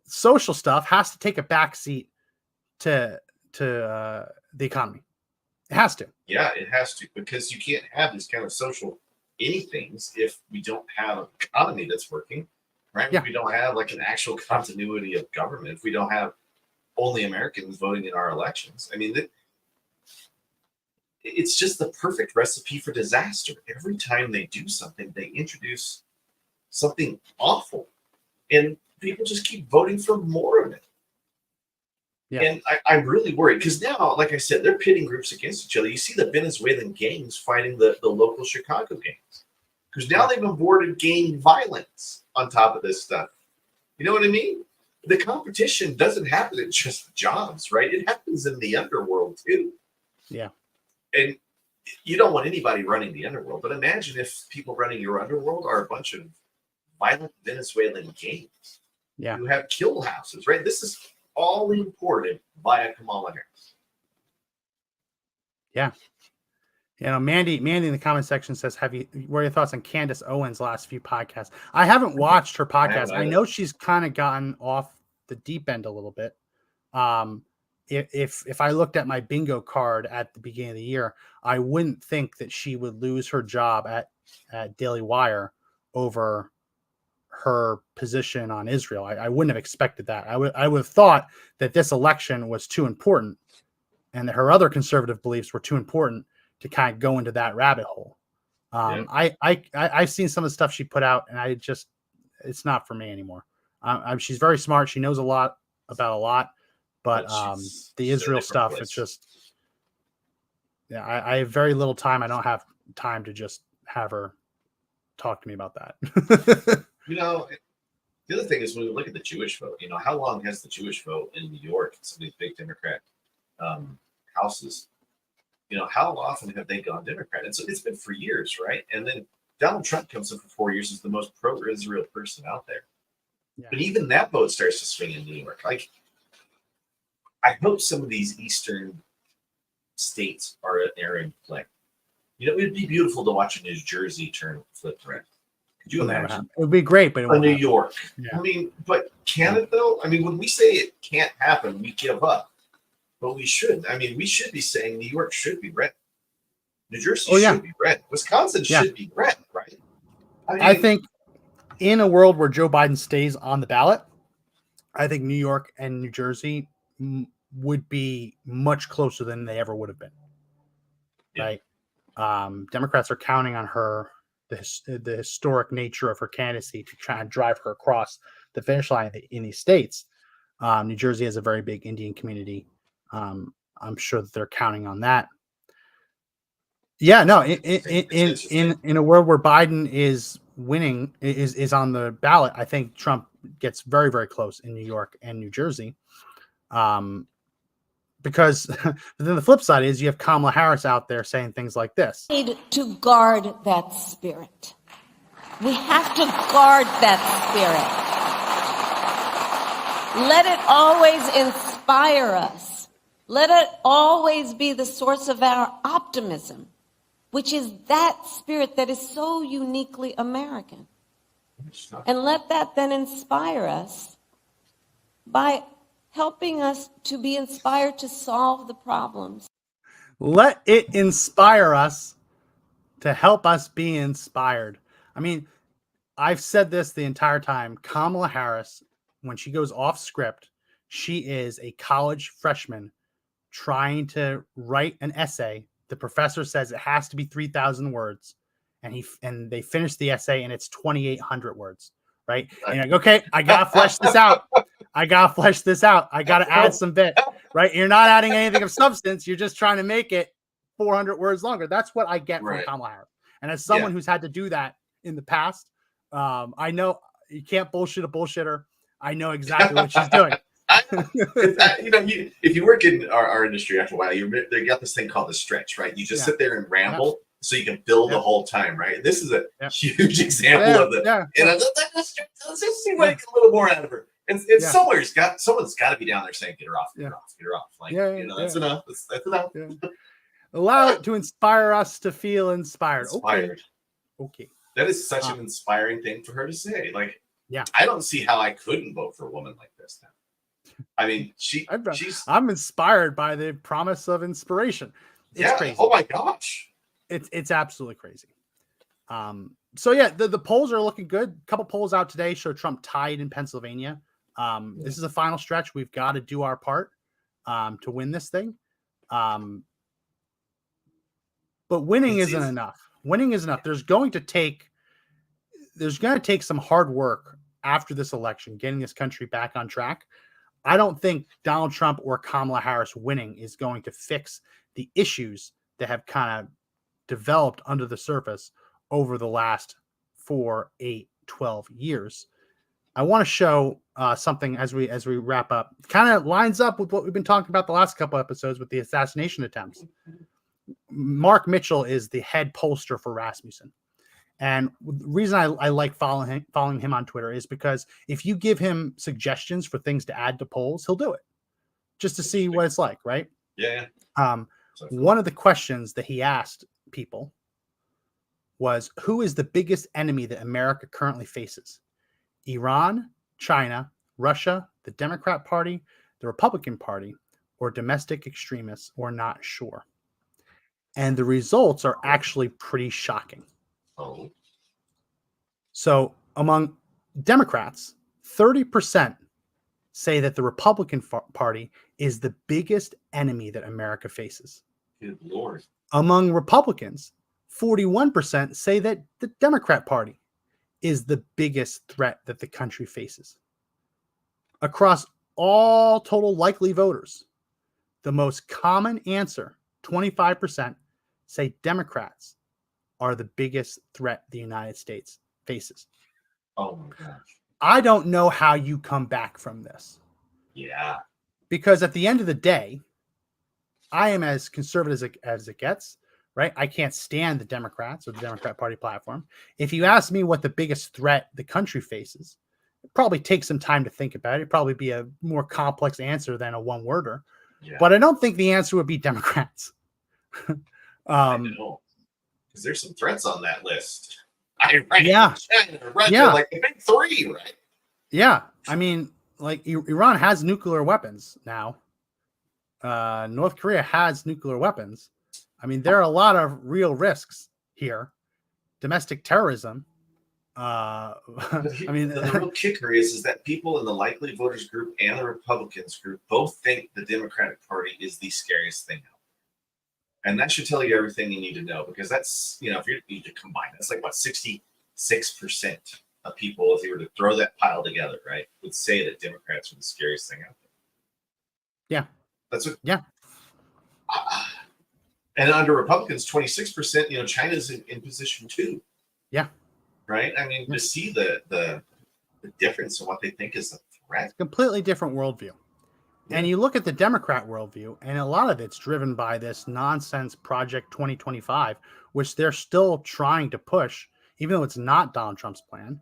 [SPEAKER 2] Social stuff has to take a backseat to the economy. It has to.
[SPEAKER 1] Yeah, it has to, because you can't have these kind of social anythings if we don't have an economy that's working, right?
[SPEAKER 2] Yeah.
[SPEAKER 1] If we don't have like an actual continuity of government, if we don't have only Americans voting in our elections, I mean, it's just the perfect recipe for disaster. Every time they do something, they introduce something awful, and people just keep voting for more of it.
[SPEAKER 2] Yeah.
[SPEAKER 1] And I'm really worried because now, like I said, they're pitting groups against each other. You see the Venezuelan gangs fighting the local Chicago gangs because now they've avoided gang violence on top of this stuff. You know what I mean? The competition doesn't happen in just jobs, right? It happens in the underworld too.
[SPEAKER 2] Yeah.
[SPEAKER 1] And you don't want anybody running the underworld, but imagine if people running your underworld are a bunch of violent Venezuelan gangs who have kill houses, right? This is all imported via Kamala Harris.
[SPEAKER 2] Yeah. You know, Mandy in the comment section says, what are your thoughts on Candace Owens' last few podcasts? I haven't watched her podcast. I know she's kind of gotten off the deep end a little bit. If I looked at my bingo card at the beginning of the year, I wouldn't think that she would lose her job at Daily Wire over her position on Israel. I wouldn't have expected that. I would have thought that this election was too important and that her other conservative beliefs were too important to kind of go into that rabbit hole. I've seen some of the stuff she put out, and it's not for me anymore. She's very smart. She knows a lot about a lot, but the Israel stuff, it's just, I have very little time. I don't have time to just have her talk to me about that.
[SPEAKER 1] You know, the other thing is when we look at the Jewish vote, you know, how long has the Jewish vote in New York, some of these big Democrat houses, you know, how often have they gone Democrat? And so it's been for years, right? And then Donald Trump comes in for 4 years as the most pro-Israel person out there. Yeah. But even that vote starts to swing in New York. Like, I hope some of these eastern states are in play. You know, it'd be beautiful to watch a New Jersey turn flip red. Could you imagine?
[SPEAKER 2] It would be great, but
[SPEAKER 1] New York. Yeah. I mean, but can it though? I mean, when we say it can't happen, we give up. But we should. I mean, we should be saying New York should be red. New Jersey should be red. Wisconsin should be red, right?
[SPEAKER 2] I think in a world where Joe Biden stays on the ballot, I think New York and New Jersey would be much closer than they ever would have been. Yeah. Right? Democrats are counting on her, the historic nature of her candidacy, to try and drive her across the finish line in these states. New Jersey has a very big Indian community. I'm sure that they're counting on that. Yeah, no, in a world where Biden is winning, is on the ballot, I think Trump gets very, very close in New York and New Jersey. Because then the flip side is you have Kamala Harris out there saying things like this.
[SPEAKER 8] We need to guard that spirit. We have to guard that spirit. Let it always inspire us. Let it always be the source of our optimism, which is that spirit that is so uniquely American. And let that then inspire us by helping us to be inspired to solve the problems.
[SPEAKER 2] Let it inspire us to help us be inspired. I mean, I've said this the entire time. Kamala Harris, when she goes off script, she is a college freshman trying to write an essay. The professor says it has to be 3,000 words, and they finish the essay and it's 2,800 words, right? And you're like, okay, I gotta flesh this out. I gotta add some bit, right? You're not adding anything of substance. You're just trying to make it 400 words longer. That's what I get from Kamala Harris. And as someone who's had to do that in the past, I know you can't bullshit a bullshitter. I know exactly what she's doing.
[SPEAKER 1] You know, if you work in our industry after a while, they got this thing called the stretch, right? You just sit there and ramble so you can fill the whole time, right? This is a huge example of that. And let's just see if I get a little more out of her. And someone's got to be down there saying, "Get her off, get her off." Like, you know, that's enough. That's enough.
[SPEAKER 2] Allow it to inspire us to feel inspired.
[SPEAKER 1] Inspired.
[SPEAKER 2] Okay.
[SPEAKER 1] That is such an inspiring thing for her to say. Like,
[SPEAKER 2] yeah,
[SPEAKER 1] I don't see how I couldn't vote for a woman like this now. I mean,
[SPEAKER 2] I'm inspired by the promise of inspiration. It's crazy.
[SPEAKER 1] Oh my gosh.
[SPEAKER 2] It's absolutely crazy. So yeah, the polls are looking good. A couple polls out today show Trump tied in Pennsylvania. This is a final stretch. We've got to do our part to win this thing. But winning isn't enough. Winning is enough. There's going to take some hard work after this election, getting this country back on track. I don't think Donald Trump or Kamala Harris winning is going to fix the issues that have kind of developed under the surface over the last 4, 8, 12 years. I want to show something as we wrap up. Kind of lines up with what we've been talking about the last couple episodes with the assassination attempts. Mark Mitchell is the head pollster for Rasmussen. And the reason I like following him on Twitter is because if you give him suggestions for things to add to polls, he'll do it just to see what it's like, right?
[SPEAKER 1] Yeah.
[SPEAKER 2] One of the questions that he asked people was, who is the biggest enemy that America currently faces? Iran, China, Russia, the Democrat Party, the Republican Party, or domestic extremists, or not sure. And the results are actually pretty shocking.
[SPEAKER 1] Oh.
[SPEAKER 2] So among Democrats, 30% say that the Republican Party is the biggest enemy that America faces.
[SPEAKER 1] Good Lord.
[SPEAKER 2] Among Republicans, 41% say that the Democrat Party is the biggest threat that the country faces. Across all total likely voters, the most common answer, 25%, say Democrats are the biggest threat the United States faces.
[SPEAKER 1] Oh my gosh.
[SPEAKER 2] I don't know how you come back from this.
[SPEAKER 1] Yeah.
[SPEAKER 2] Because at the end of the day, I am as conservative as it gets, right? I can't stand the Democrats or the Democrat Party platform. If you ask me what the biggest threat the country faces, it probably takes some time to think about it. It'd probably be a more complex answer than a one-worder. Yeah. But I don't think the answer would be Democrats.
[SPEAKER 1] I know. Because there's some threats on that list. China, Russia, like the big three, right?
[SPEAKER 2] Yeah. I mean, like Iran has nuclear weapons now. North Korea has nuclear weapons. I mean, there are a lot of real risks here. Domestic terrorism. I mean,
[SPEAKER 1] the real kicker is that people in the likely voters group and the Republicans group both think the Democratic Party is the scariest thing out. And that should tell you everything you need to know, because that's, if you need to combine, that's like what, 66% of people, if you were to throw that pile together, right, would say that Democrats are the scariest thing out there.
[SPEAKER 2] Yeah.
[SPEAKER 1] That's what.
[SPEAKER 2] Yeah.
[SPEAKER 1] And under Republicans, 26%, China's in position 2.
[SPEAKER 2] Yeah.
[SPEAKER 1] Right. I mean, to see the difference in what they think is a threat.
[SPEAKER 2] Completely different worldview. And you look at the Democrat worldview, and a lot of it's driven by this nonsense Project 2025, which they're still trying to push, even though it's not Donald Trump's plan.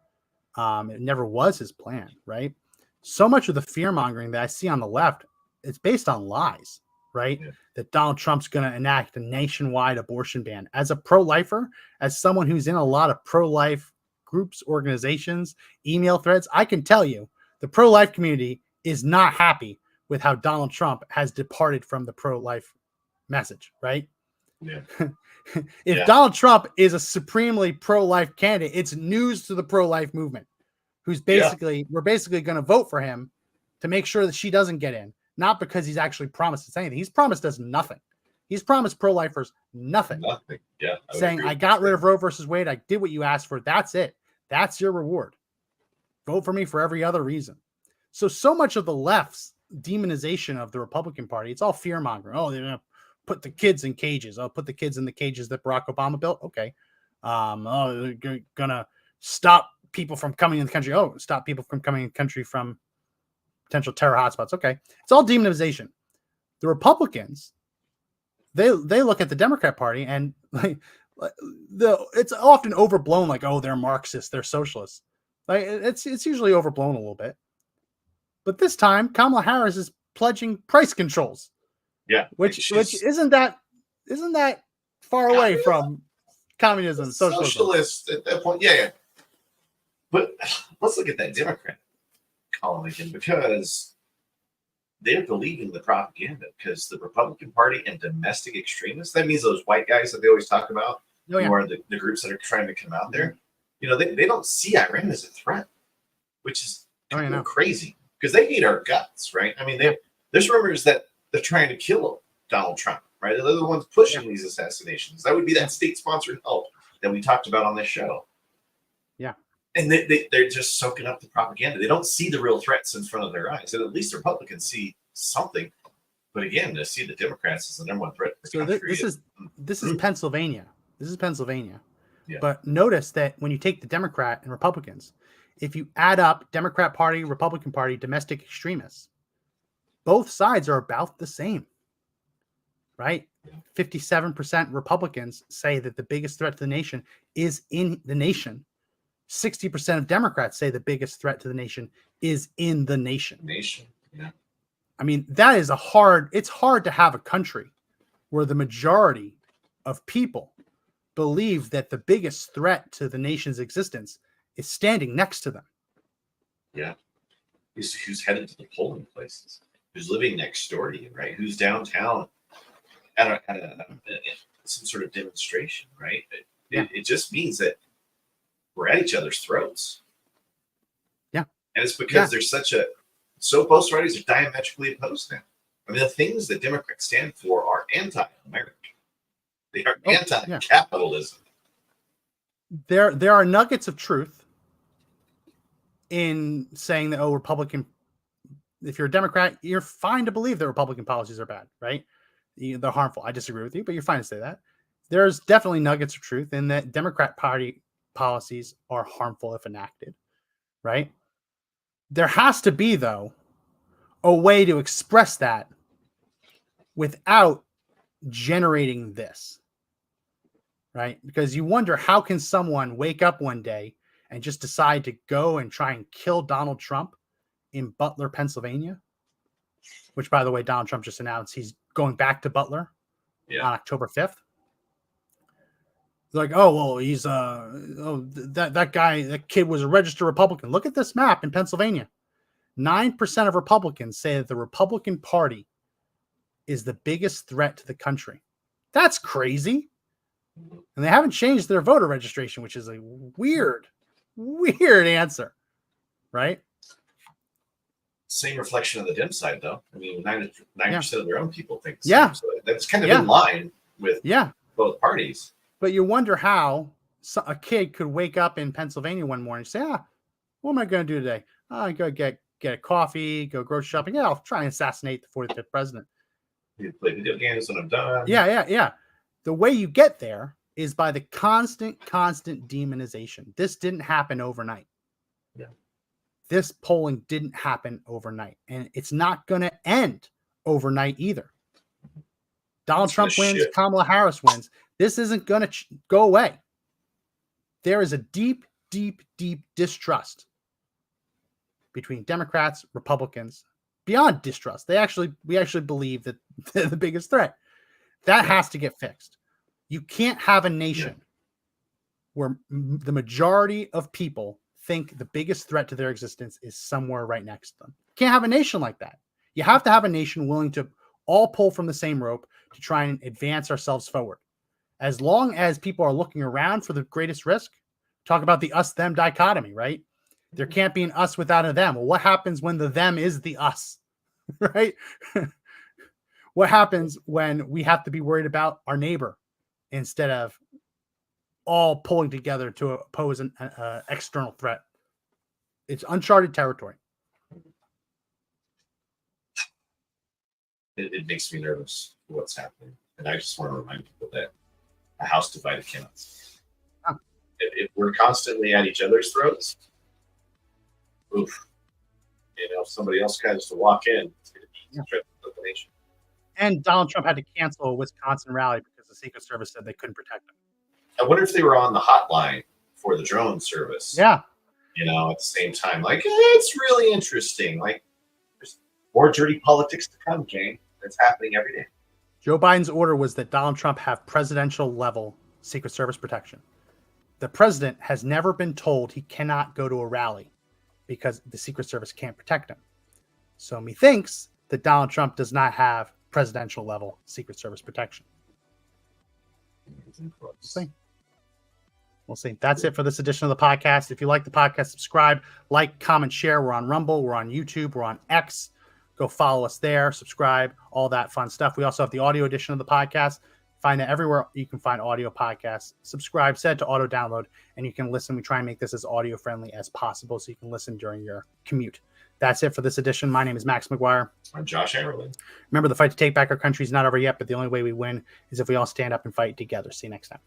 [SPEAKER 2] It never was his plan, right? So much of the fear-mongering that I see on the left, it's based on lies, right? Yeah. That Donald Trump's going to enact a nationwide abortion ban. As a pro-lifer, as someone who's in a lot of pro-life groups, organizations, email threads, I can tell you the pro-life community is not happy with how Donald Trump has departed from the pro-life message, right?
[SPEAKER 1] Yeah.
[SPEAKER 2] If Donald Trump is a supremely pro-life candidate, it's news to the pro-life movement, who's we're basically going to vote for him to make sure that she doesn't get in, not because he's actually promised us anything. He's promised us nothing. He's promised pro-lifers nothing.
[SPEAKER 1] Nothing. Yeah.
[SPEAKER 2] Saying, I got rid of Roe versus Wade. I did what you asked for. That's it. That's your reward. Vote for me for every other reason. So much of the left's demonization of the Republican Party, it's all fear mongering. Oh, they're gonna put the kids in cages. I'll put the kids in the cages that Barack Obama built. Okay. They're gonna stop people from coming in the country. Oh, stop people from coming in the country from potential terror hotspots. Okay. It's all demonization. The Republicans, they look at the Democrat Party and it's often overblown, like, oh, they're Marxists, they're socialists. Like it's usually overblown a little bit. But this time, Kamala Harris is pledging price controls.
[SPEAKER 1] Yeah.
[SPEAKER 2] Which isn't that Isn't that far away from communism, socialism?
[SPEAKER 1] Socialist at that point, yeah. But let's look at that Democrat column again, because they're believing the propaganda. Because the Republican Party and domestic extremists, that means those white guys that they always talk about, who are the groups that are trying to come out there, they don't see Iran as a threat, which is crazy, because they hate our guts, right? I mean, there's rumors that they're trying to kill Donald Trump, right? They're the ones pushing these assassinations. That would be that state-sponsored help that we talked about on this show.
[SPEAKER 2] Yeah.
[SPEAKER 1] And they're just soaking up the propaganda. They don't see the real threats in front of their eyes. And at least the Republicans see something. But again, to see the Democrats as the number one threat to the country.
[SPEAKER 2] This is Pennsylvania. This is Pennsylvania.
[SPEAKER 1] Yeah.
[SPEAKER 2] But notice that when you take the Democrat and Republicans, if you add up Democrat Party, Republican Party, domestic extremists, both sides are about the same, right? 57% Republicans say that the biggest threat to the nation is in the nation. 60% of Democrats say the biggest threat to the nation is in the nation.
[SPEAKER 1] Yeah.
[SPEAKER 2] I mean, it's hard to have a country where the majority of people believe that the biggest threat to the nation's existence is standing next to them.
[SPEAKER 1] Yeah. Who's headed to the polling places? Who's living next door to you, right? Who's downtown at some sort of demonstration, right? It just means that we're at each other's throats.
[SPEAKER 2] Yeah.
[SPEAKER 1] And it's because there's both parties are diametrically opposed now. I mean, the things that Democrats stand for are anti-American. They are anti-capitalism.
[SPEAKER 2] There are nuggets of truth in saying that, Republican, if you're a Democrat, you're fine to believe that Republican policies are bad, right? They're harmful. I disagree with you, but you're fine to say that. There's definitely nuggets of truth in that Democrat Party policies are harmful if enacted, right? There has to be, though, a way to express that without generating this, right? Because you wonder, how can someone wake up one day and just decide to go and try and kill Donald Trump in Butler, Pennsylvania? Which, by the way, Donald Trump just announced he's going back to Butler on October 5th. Like, he's that guy, that kid was a registered Republican. Look at this map in Pennsylvania. 9% of Republicans say that the Republican Party is the biggest threat to the country. That's crazy. And they haven't changed their voter registration, which is a weird answer, right?
[SPEAKER 1] Same reflection of the Dem side, though. I mean, 90% of their own people think so.
[SPEAKER 2] Yeah.
[SPEAKER 1] So that's kind of in line with both parties.
[SPEAKER 2] But you wonder how a kid could wake up in Pennsylvania one morning and say, what am I going to do today? I go get a coffee, go grocery shopping. I'll try and assassinate the 45th president.
[SPEAKER 1] You play video games when I'm done.
[SPEAKER 2] Yeah. The way you get there is by the constant demonization. This didn't happen overnight.
[SPEAKER 1] Yeah.
[SPEAKER 2] This polling didn't happen overnight. And it's not going to end overnight either. Donald Trump wins, Kamala Harris wins. This isn't going to go away. There is a deep distrust between Democrats, Republicans, beyond distrust. We actually believe that they're the biggest threat. That has to get fixed. You can't have a nation where the majority of people think the biggest threat to their existence is somewhere right next to them. You can't have a nation like that. You have to have a nation willing to all pull from the same rope to try and advance ourselves forward. As long as people are looking around for the greatest risk, talk about the us-them dichotomy, right? There can't be an us without a them. Well, what happens when the them is the us, right? What happens when we have to be worried about our neighbor instead of all pulling together to oppose an external threat? It's uncharted territory.
[SPEAKER 1] It makes me nervous for what's happening. And I just want to remind people that a house divided cannot stand. If we're constantly at each other's throats, if somebody else tries to walk in, it's going to be a threat to the nation.
[SPEAKER 2] And Donald Trump had to cancel a Wisconsin rally because the Secret Service said they couldn't protect him.
[SPEAKER 1] I wonder if they were on the hotline for the drone service.
[SPEAKER 2] Yeah.
[SPEAKER 1] At the same time, like, it's really interesting. Like, there's more dirty politics to come, Jane. That's happening every day.
[SPEAKER 2] Joe Biden's order was that Donald Trump have presidential level Secret Service protection. The president has never been told he cannot go to a rally because the Secret Service can't protect him. So methinks that Donald Trump does not have presidential level Secret Service protection. We'll see. We'll see. That's it for this edition of the podcast. If you like the podcast, subscribe, like, comment, share. We're on Rumble. We're on YouTube. We're on X. Go follow us there. Subscribe. All that fun stuff. We also have the audio edition of the podcast. Find it everywhere you can find audio podcasts. Subscribe, set it to auto download, and you can listen. We try and make this as audio friendly as possible so you can listen during your commute. That's it for this edition. My name is Max McGuire.
[SPEAKER 1] I'm Josh Ammerlin.
[SPEAKER 2] Remember, the fight to take back our country is not over yet, but the only way we win is if we all stand up and fight together. See you next time.